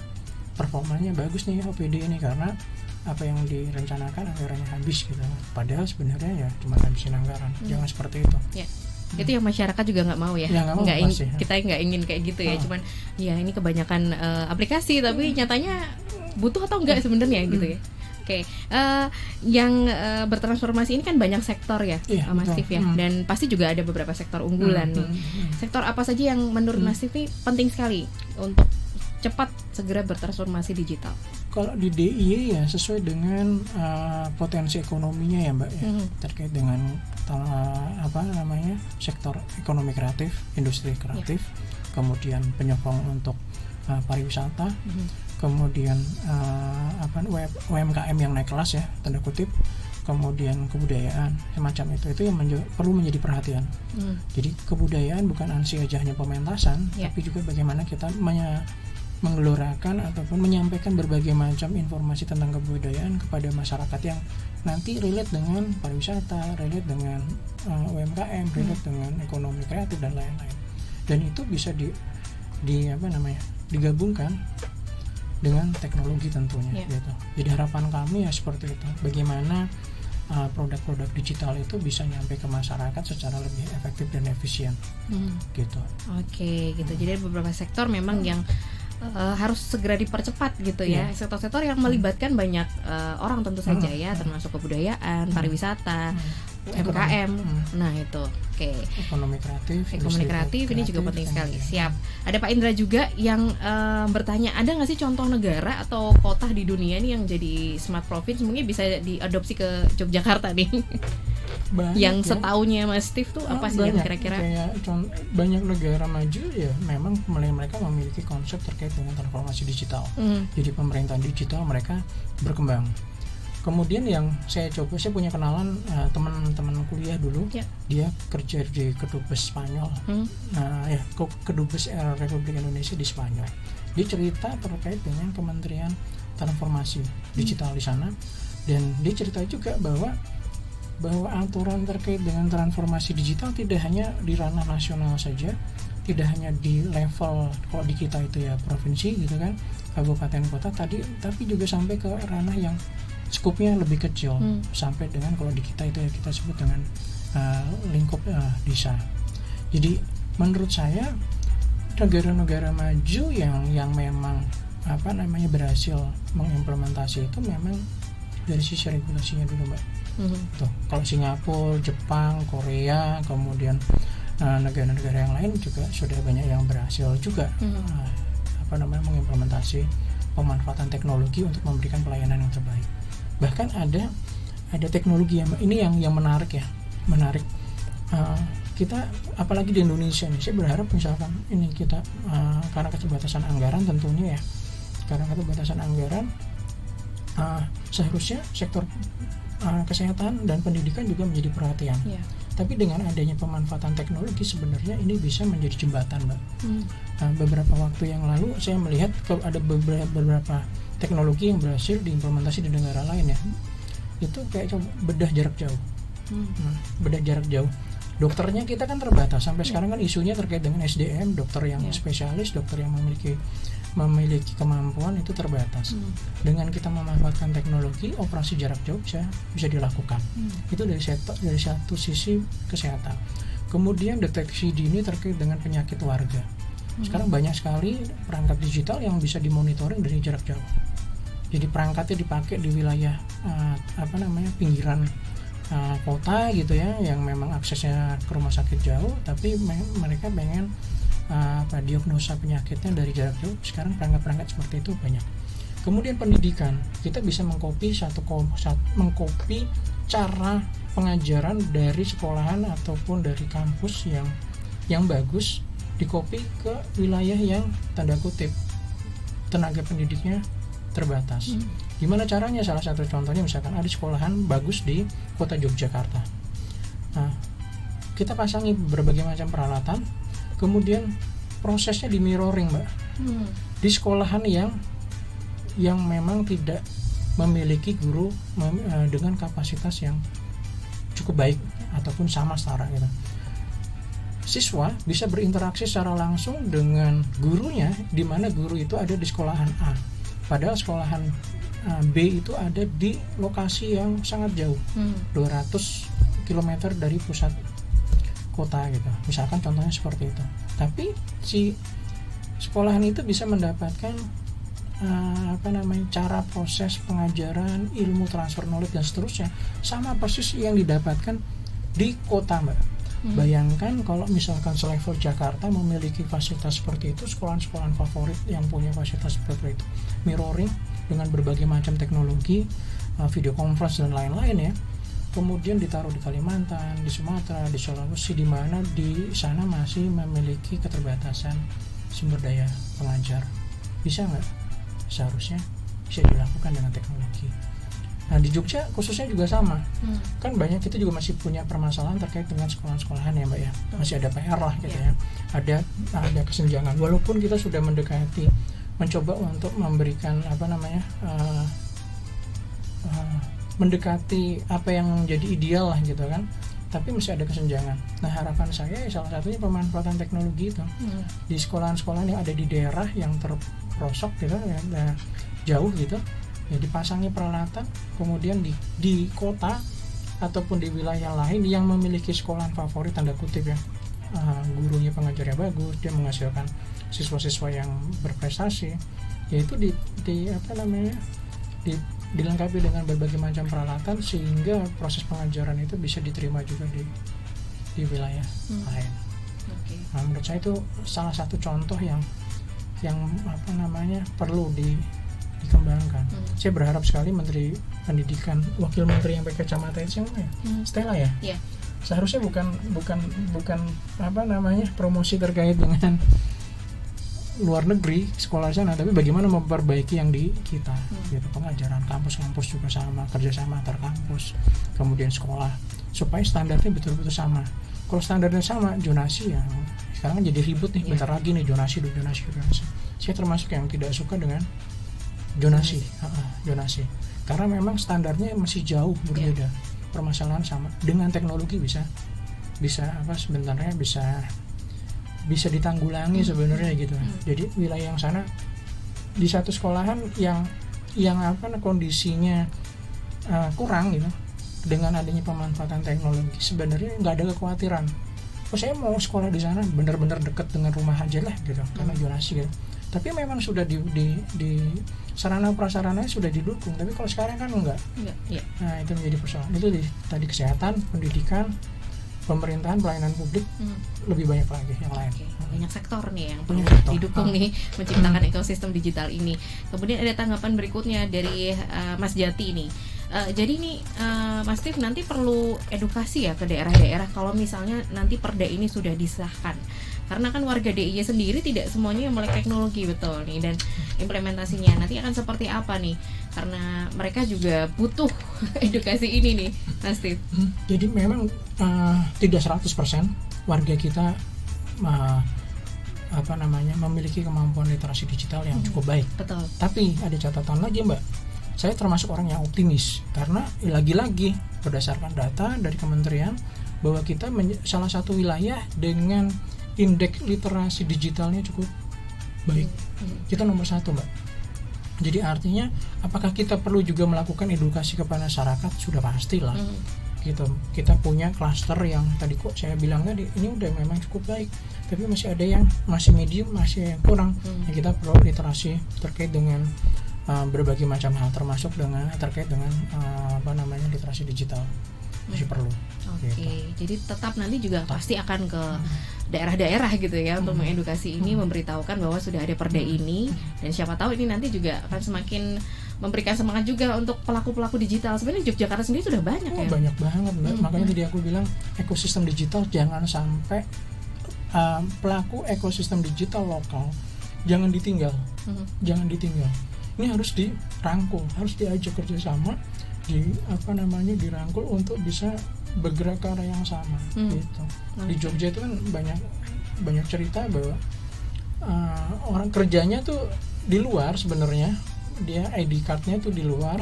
Speaker 2: performanya bagus nih OPD ini karena apa yang direncanakan anggarannya habis gitu. Padahal sebenarnya ya cuma habisin anggaran. Jangan seperti itu.
Speaker 1: Ya. Itu yang masyarakat juga nggak mau ya, kita nggak ingin kayak gitu ya. Cuman ya ini kebanyakan aplikasi tapi nyatanya butuh atau enggak sebenarnya gitu ya. Oke, yang bertransformasi ini kan banyak sektor ya, Mas Steve ya, dan pasti juga ada beberapa sektor unggulan nih. Sektor apa saja yang menurut Mas Steve penting sekali untuk cepat segera bertransformasi digital?
Speaker 2: Kalau di DIY ya sesuai dengan potensi ekonominya ya Mbak ya, terkait dengan sektor ekonomi kreatif, industri kreatif, kemudian penyokong untuk pariwisata, kemudian UMKM yang naik kelas ya tanda kutip, kemudian kebudayaan semacam itu yang perlu menjadi perhatian. Jadi kebudayaan bukan saja hanya pementasan, tapi juga bagaimana kita menggelorakan ataupun menyampaikan berbagai macam informasi tentang kebudayaan kepada masyarakat yang nanti relate dengan pariwisata, relate dengan UMKM, relate dengan ekonomi kreatif dan lain-lain. Dan itu bisa digabungkan dengan teknologi tentunya gitu. Jadi harapan kami ya seperti itu. Bagaimana produk-produk digital itu bisa nyampe ke masyarakat secara lebih efektif dan efisien gitu.
Speaker 1: Oke, gitu. Jadi beberapa sektor memang yang harus segera dipercepat gitu ya. Sektor-sektor yang melibatkan banyak orang tentu saja ya, termasuk kebudayaan, pariwisata, UMKM. Nah itu, oke. Ekonomi kreatif ini juga penting sekali. Siap. Ada Pak Indra juga yang bertanya, ada nggak sih contoh negara atau kota di dunia ini yang jadi smart province mungkin bisa diadopsi ke Yogyakarta nih? Banyak, yang setaunya Mas Steve tuh apa sih yang kira-kira?
Speaker 2: Banyak negara maju ya memang mereka memiliki konsep terkait dengan transformasi digital. Jadi pemerintahan digital mereka berkembang. Kemudian yang saya punya kenalan teman-teman kuliah dulu, dia kerja di Kedubes Spanyol, Kedubes Republik Indonesia di Spanyol. Dia cerita terkait dengan Kementerian Transformasi Digital di sana, dan dia cerita juga bahwa aturan terkait dengan transformasi digital tidak hanya di ranah nasional saja, tidak hanya di level kalau di kita itu ya provinsi gitu kan, kabupaten kota tapi juga sampai ke ranah yang skupnya lebih kecil, sampai dengan kalau di kita itu ya kita sebut dengan lingkup desa. Jadi menurut saya negara-negara maju yang memang berhasil mengimplementasi itu memang dari sisi regulasinya dulu Mbak. Tuh, kalau Singapura, Jepang, Korea, kemudian negara-negara yang lain juga sudah banyak yang berhasil juga mengimplementasi pemanfaatan teknologi untuk memberikan pelayanan yang terbaik. Bahkan ada teknologi ini yang menarik. Kita apalagi di Indonesia nih, saya berharap misalkan ini kita karena keterbatasan anggaran tentunya ya, seharusnya sektor kesehatan dan pendidikan juga menjadi perhatian. Tapi dengan adanya pemanfaatan teknologi sebenarnya ini bisa menjadi jembatan, Mbak. Beberapa waktu yang lalu saya melihat ada beberapa teknologi yang berhasil diimplementasi di negara lain ya. Itu kayak bedah jarak jauh. Bedah jarak jauh. Dokternya kita kan terbatas. Sampai sekarang kan isunya terkait dengan SDM, dokter yang spesialis, dokter yang memiliki kemampuan itu terbatas. Dengan kita memanfaatkan teknologi, operasi jarak jauh bisa dilakukan. Itu dari satu sisi kesehatan. Kemudian deteksi dini terkait dengan penyakit warga. Sekarang banyak sekali perangkat digital yang bisa dimonitoring dari jarak jauh. Jadi perangkatnya dipakai di wilayah pinggiran kota gitu ya, yang memang aksesnya ke rumah sakit jauh, tapi mereka pengen diagnosa penyakitnya dari jarak jauh. Sekarang perangkat-perangkat seperti itu banyak. Kemudian pendidikan, kita bisa mengcopy cara pengajaran dari sekolahan ataupun dari kampus yang bagus, dicopy ke wilayah yang tanda kutip tenaga pendidiknya terbatas. Gimana caranya? Salah satu contohnya misalkan ada sekolahan bagus di kota Yogyakarta. Nah, kita pasangi berbagai macam peralatan, kemudian prosesnya di mirroring, Mbak. Di sekolahan yang memang tidak memiliki guru dengan kapasitas yang cukup baik ataupun sama setara gitu. Siswa bisa berinteraksi secara langsung dengan gurunya, di mana guru itu ada di sekolahan A. Padahal sekolahan B itu ada di lokasi yang sangat jauh, 200 km dari pusat kota gitu. Misalkan contohnya seperti itu. Tapi si sekolahan itu bisa mendapatkan cara proses pengajaran, ilmu transfer knowledge dan seterusnya sama persis yang didapatkan di kota, Mbak. Bayangkan kalau misalkan selevel Jakarta memiliki fasilitas seperti itu, sekolahan-sekolahan favorit yang punya fasilitas seperti itu, mirroring dengan berbagai macam teknologi, video conference dan lain-lain ya, kemudian ditaruh di Kalimantan, di Sumatera, di Sulawesi, di mana di sana masih memiliki keterbatasan sumber daya pengajar, bisa nggak? Seharusnya bisa dilakukan dengan teknologi. Nah di Jogja khususnya juga sama, kan banyak kita juga masih punya permasalahan terkait dengan sekolah-sekolahan ya Mbak ya, masih ada PR lah gitu ya, ada kesenjangan. Walaupun kita sudah mencoba untuk memberikan mendekati apa yang menjadi ideal lah gitu kan, tapi masih ada kesenjangan. Nah harapan saya salah satunya pemanfaatan teknologi itu di sekolahan-sekolahan yang ada di daerah yang terpelosok gitu ya, jauh gitu ya, dipasangi peralatan, kemudian di kota ataupun di wilayah lain yang memiliki sekolahan favorit tanda kutip ya, gurunya pengajarnya bagus, dia menghasilkan siswa-siswa yang berprestasi, yaitu dilengkapi dengan berbagai macam peralatan sehingga proses pengajaran itu bisa diterima juga di wilayah lain. Nah, menurut saya itu salah satu contoh yang perlu dikembangkan. Saya berharap sekali Menteri Pendidikan, Wakil Menteri yang pakai kacamata itu siapa ya? Stella ya? Yeah. Seharusnya bukan promosi terkait dengan luar negeri sekolah sana, tapi bagaimana memperbaiki yang di kita gitu, pengajaran kampus-kampus juga sama, kerjasama antar kampus, kemudian sekolah supaya standarnya betul-betul sama. Kalau standarnya sama, zonasi ya sekarang jadi ribut nih, bentar lagi nih zonasi. Saya termasuk yang tidak suka dengan zonasi, karena memang standarnya masih jauh berbeda. Permasalahan sama, dengan teknologi bisa sebenarnya bisa ditanggulangi sebenarnya gitu. Jadi wilayah yang sana di satu sekolahan yang kondisinya kurang gitu, dengan adanya pemanfaatan teknologi sebenarnya nggak ada kekhawatiran. Saya mau sekolah di sana benar-benar dekat dengan rumah aja lah gitu, karena zonasi gitu. Tapi memang sudah di sarana prasarananya sudah didukung, tapi kalau sekarang kan enggak. Nah itu menjadi persoalan. Itu tadi kesehatan, pendidikan, pemerintahan, pelayanan publik, lebih banyak lagi yang lain.
Speaker 1: Banyak sektor nih yang perlu didukung nih menciptakan ekosistem digital ini. Kemudian ada tanggapan berikutnya dari Mas Jati nih. Jadi nih Mas Tif, nanti perlu edukasi ya ke daerah-daerah kalau misalnya nanti perda ini sudah disahkan. Karena kan warga DIY sendiri tidak semuanya yang melek teknologi, betul nih, dan implementasinya nanti akan seperti apa nih, karena mereka juga butuh edukasi ini nih Mas Tif.
Speaker 2: Jadi memang tidak 100% warga kita memiliki kemampuan literasi digital yang cukup baik.
Speaker 1: Betul.
Speaker 2: Tapi ada catatan lagi Mbak, saya termasuk orang yang optimis karena lagi-lagi berdasarkan data dari kementerian bahwa kita salah satu wilayah dengan indeks literasi digitalnya cukup baik. Kita nomor 1 Mbak. Jadi artinya apakah kita perlu juga melakukan edukasi kepada masyarakat? Sudah pastilah. Kita punya klaster yang tadi kok saya bilang tadi ini udah memang cukup baik, tapi masih ada yang masih medium, masih yang kurang. Kita perlu literasi terkait dengan berbagai macam hal, termasuk terkait dengan literasi digital masih perlu.
Speaker 1: Oke. Jadi tetap nanti juga pasti akan ke daerah-daerah gitu ya untuk mengedukasi ini, memberitahukan bahwa sudah ada perda ini, dan siapa tahu ini nanti juga akan semakin memberikan semangat juga untuk pelaku-pelaku digital. Sebenarnya Yogyakarta sendiri sudah banyak ya.
Speaker 2: Banyak banget Mbak. Makanya tadi aku bilang ekosistem digital jangan sampai pelaku ekosistem digital lokal jangan ditinggal. Jangan ditinggal. Ini harus dirangkul, harus diajak kerjasama, dirangkul untuk bisa bergerak ke arah yang sama gitu. Di Jogja itu kan banyak cerita bahwa orang kerjanya tuh di luar sebenarnya, dia ID card-nya tuh di luar,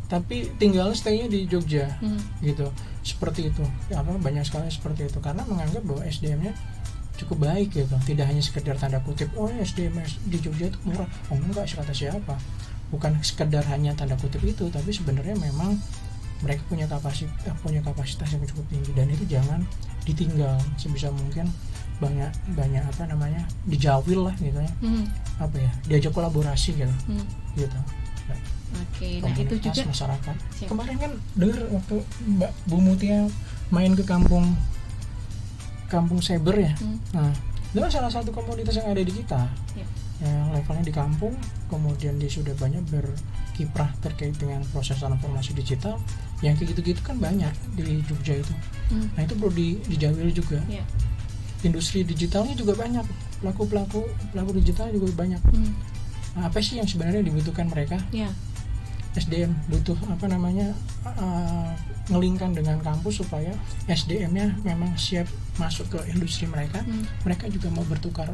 Speaker 2: tapi tinggal stay-nya di Jogja gitu. Seperti itu. Banyak sekali seperti itu karena menganggap bahwa SDM-nya cukup baik gitu. Tidak hanya sekedar tanda kutip, SDM di Jogja itu murah. Enggak, kata siapa? bukan sekedar hanya tanda kutip itu, tapi sebenarnya memang mereka punya kapasitas yang cukup tinggi, dan itu jangan ditinggal. Sebisa mungkin banyak dijawil lah gitu ya, diajak kolaborasi gitu. Gitu.
Speaker 1: Oke, nah itu juga
Speaker 2: masyarakat. Kemarin kan dengar waktu Mbak Bu Mutia main ke kampung cyber ya. Nah, itu salah satu komunitas yang ada di kita. Yang levelnya di kampung, kemudian dia sudah banyak berkiprah terkait dengan proses transformasi digital. Yang kayak gitu-gitu kan banyak di Jogja itu. Nah, itu perlu dijawil juga. Industri digitalnya juga banyak, pelaku digital juga banyak. Nah, apa sih yang sebenarnya dibutuhkan mereka? SDM butuh ngelingkan dengan kampus supaya SDM-nya memang siap masuk ke industri mereka. Mereka juga mau bertukar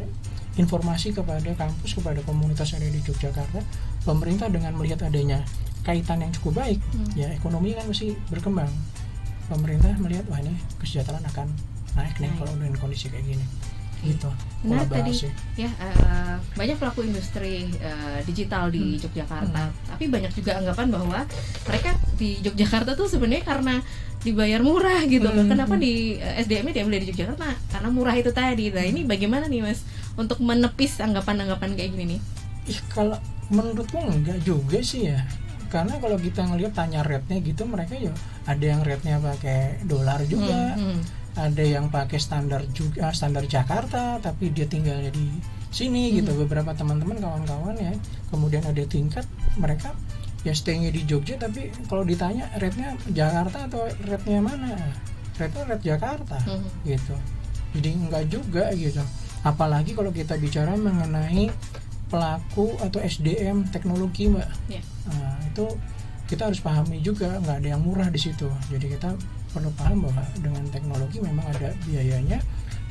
Speaker 2: informasi kepada kampus, kepada komunitas yang ada di Yogyakarta. Pemerintah dengan melihat adanya kaitan yang cukup baik, ya ekonomi kan mesti berkembang. Pemerintah melihat wah ini kesejahteraan akan naik nih kalau dengan kondisi kayak gini. Gitu.
Speaker 1: Nah tadi banyak pelaku industri digital di Yogyakarta, tapi banyak juga anggapan bahwa mereka di Yogyakarta tuh sebenarnya karena dibayar murah gitu loh. Kenapa di SDM-nya diambil dari Yogyakarta? Karena murah itu tadi. Nah ini bagaimana nih Mas untuk menepis anggapan-anggapan kayak gini nih?
Speaker 2: Kalau menurutku enggak juga sih ya. Karena kalau kita ngelihat tanya rate-nya gitu, mereka ya ada yang rate-nya pakai dolar juga. Ada yang pakai standar Jakarta tapi dia tinggalnya di sini gitu. Beberapa teman-teman kawan-kawan ya, kemudian ada tingkat mereka ya stay-nya di Jogja, tapi kalau ditanya rate-nya Jakarta atau rate-nya mana, rate Jakarta gitu. Jadi enggak juga gitu. Apalagi kalau kita bicara mengenai pelaku atau SDM teknologi, Mbak. Nah, itu kita harus pahami juga nggak ada yang murah di situ. Jadi kita perlu paham bahwa dengan teknologi memang ada biayanya,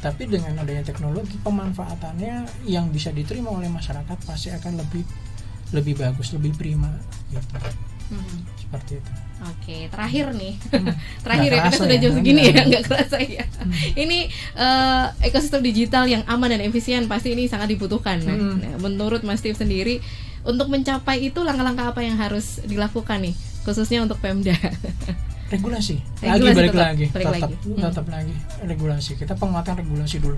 Speaker 2: tapi dengan adanya teknologi pemanfaatannya yang bisa diterima oleh masyarakat pasti akan lebih bagus, lebih prima gitu. Seperti itu.
Speaker 1: Oke, terakhir nih. Terakhir ya, kita sudah jam segini ya, nggak kerasa ya. Ini ekosistem digital yang aman dan efisien pasti ini sangat dibutuhkan. Nah, menurut Mas Steve sendiri, untuk mencapai itu langkah-langkah apa yang harus dilakukan nih, khususnya untuk Pemda?
Speaker 2: Regulasi tetap lagi regulasi. Kita penguatan regulasi dulu.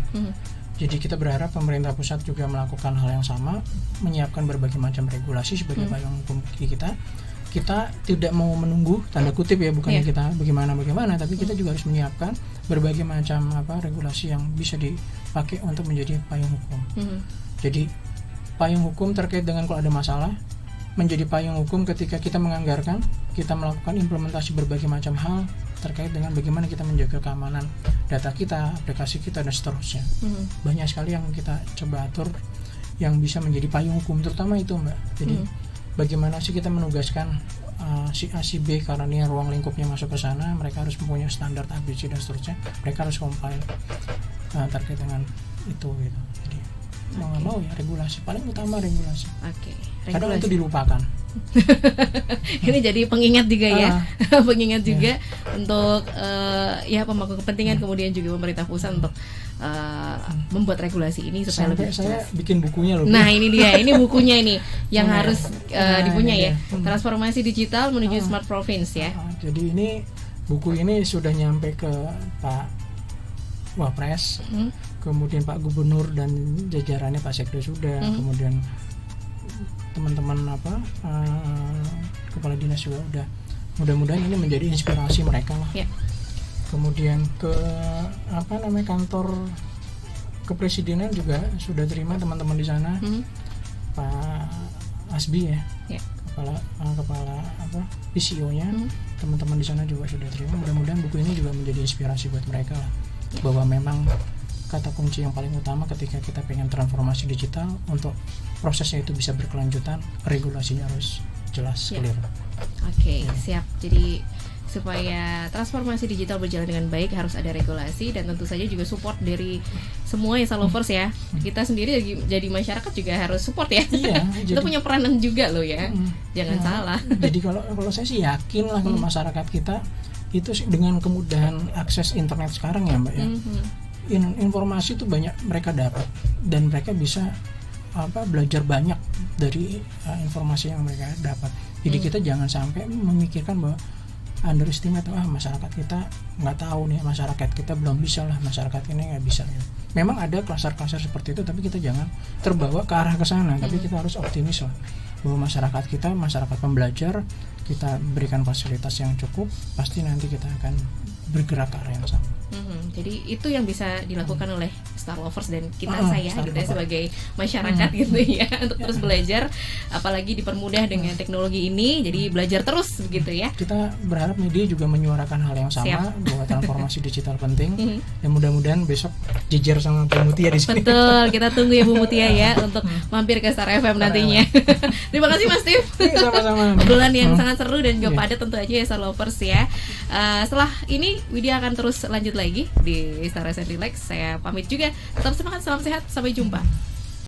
Speaker 2: Jadi kita berharap pemerintah pusat juga melakukan hal yang sama, menyiapkan berbagai macam regulasi sebagai payung hukum kita. Kita tidak mau menunggu tanda kutip ya, bukannya kita bagaimana, tapi kita juga harus menyiapkan berbagai macam regulasi yang bisa dipakai untuk menjadi payung hukum. Jadi payung hukum terkait dengan kalau ada masalah, menjadi payung hukum ketika kita menganggarkan, kita melakukan implementasi berbagai macam hal terkait dengan bagaimana kita menjaga keamanan data kita, aplikasi kita, dan seterusnya. Banyak sekali yang kita coba atur yang bisa menjadi payung hukum, terutama itu Mbak. Jadi bagaimana sih kita menugaskan si A, si B, karena ini ruang lingkupnya masuk ke sana, mereka harus mempunyai standar ABC dan seterusnya, mereka harus compile terkait dengan itu gitu. Jadi mau nggak mau ya regulasi, paling utama regulasi. Kadang itu dilupakan.
Speaker 1: Ini jadi pengingat juga ya, pengingat juga untuk pemangku kepentingan, kemudian juga pemerintah pusat untuk membuat regulasi ini supaya
Speaker 2: sampai
Speaker 1: lebih
Speaker 2: saya bikin bukunya loh.
Speaker 1: Nah ini dia, ini bukunya ini yang harus dipunya ya, transformasi digital menuju smart province ya.
Speaker 2: Jadi ini buku ini sudah nyampe ke Pak Wapres, kemudian Pak Gubernur dan jajarannya, Pak Sekda sudah, kemudian teman-teman kepala dinas juga udah. Mudah-mudahan ini menjadi inspirasi mereka lah. Kemudian ke kantor kepresidenan juga sudah terima teman-teman di sana, Pak Asbi ya, kepala PCO-nya, teman-teman di sana juga sudah terima. Mudah-mudahan buku ini juga menjadi inspirasi buat mereka lah, bahwa memang kata kunci yang paling utama ketika kita pengen transformasi digital, untuk prosesnya itu bisa berkelanjutan, regulasinya harus jelas, clear.
Speaker 1: Siap. Jadi supaya transformasi digital berjalan dengan baik harus ada regulasi, dan tentu saja juga support dari semua Esalovers ya. Kita sendiri jadi masyarakat juga harus support ya. Kita punya peranan juga loh ya. Jangan salah. Jadi
Speaker 2: kalau saya sih yakin lah kalau masyarakat kita itu dengan kemudahan akses internet sekarang ya Mbak ya. Informasi itu banyak mereka dapat, dan mereka bisa belajar banyak dari informasi yang mereka dapat. Jadi kita jangan sampai memikirkan bahwa underestimate, masyarakat kita nggak tahu nih, masyarakat kita belum bisa lah, masyarakat ini nggak bisa. Memang ada klaster-klaster seperti itu, tapi kita jangan terbawa ke arah ke sana. Tapi kita harus optimis lah bahwa masyarakat kita masyarakat pembelajar, kita berikan fasilitas yang cukup, pasti nanti kita akan bergerak ke arah yang sama.
Speaker 1: Jadi itu yang bisa dilakukan oleh Star Lovers dan kita saya gitu ya sebagai masyarakat gitu ya, untuk terus belajar, apalagi dipermudah dengan teknologi ini, jadi belajar terus gitu ya.
Speaker 2: Kita berharap media juga menyuarakan hal yang sama. Siap. Bahwa transformasi digital penting, dan mudah-mudahan besok jejer sama Bu Mutia di sini.
Speaker 1: Betul, kita tunggu ya Bu Mutia ya untuk mampir ke Star FM nantinya. Terima kasih Mas Steve.
Speaker 2: Sama-sama.
Speaker 1: Obrolan yang sangat seru dan juga padat tentu aja ya Star Lovers ya. Setelah ini Widya akan terus lanjut lagi di Star and Relax. Saya pamit juga. Tetap semangat, salam sehat, sampai jumpa.